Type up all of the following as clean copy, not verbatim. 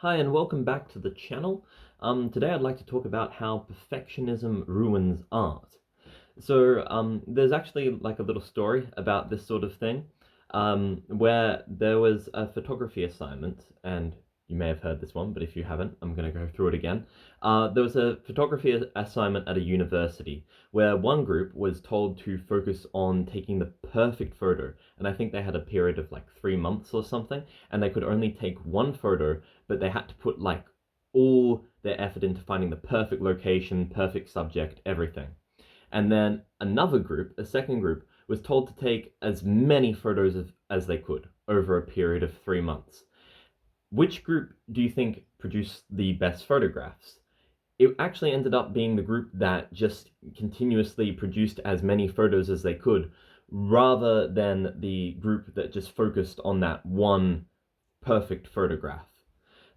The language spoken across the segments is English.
Hi and welcome back to the channel. Today I'd like to talk about how perfectionism ruins art. There's actually like a little story about this sort of thing, where there was a photography assignment, and you may have heard this one, but if you haven't, I'm going to go through it again. There was a photography assignment at a university where one group was told to focus on taking the perfect photo, and I think they had a period of like 3 months or something, and they could only take one photo, but they had to put like all their effort into finding the perfect location, perfect subject, everything. And then another group, a second group, was told to take as many photos as they could over a period of 3 months. Which group do you think produced the best photographs? It actually ended up being the group that just continuously produced as many photos as they could, rather than the group that just focused on that one perfect photograph.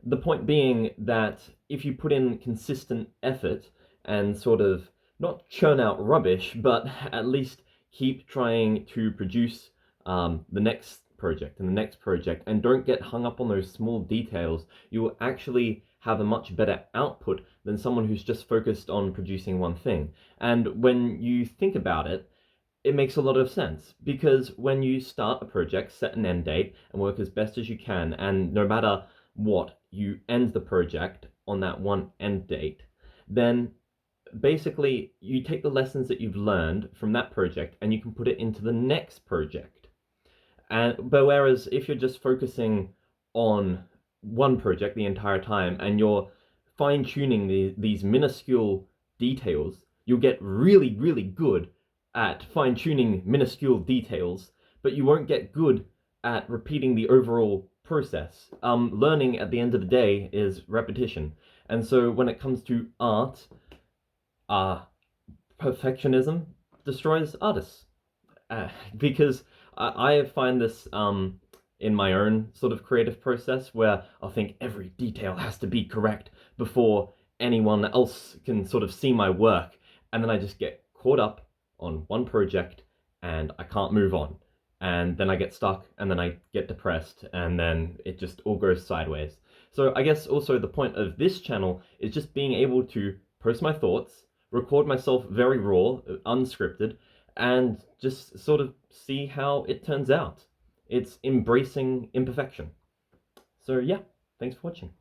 The point being that if you put in consistent effort and sort of not churn out rubbish, but at least keep trying to produce the next project and the next project, and don't get hung up on those small details, you will actually have a much better output than someone who's just focused on producing one thing. And when you think about it, it makes a lot of sense because when you start a project, set an end date and work as best as you can, and no matter what, you end the project on that one end date, then basically you take the lessons that you've learned from that project and you can put it into the next project. But whereas if you're just focusing on one project the entire time and you're fine tuning these minuscule details, you'll get really, really good at fine tuning minuscule details, but you won't get good at repeating the overall process. Learning at the end of the day is repetition. And so when it comes to art, uh, perfectionism destroys artists. Because I find this in my own sort of creative process where I'll think every detail has to be correct before anyone else can sort of see my work, and then I just get caught up on one project and I can't move on. And then I get stuck, and then I get depressed, and then it just all goes sideways. So I guess also the point of this channel is just being able to post my thoughts, record myself very raw, unscripted, and just sort of see how it turns out. It's embracing imperfection. So, yeah, thanks for watching.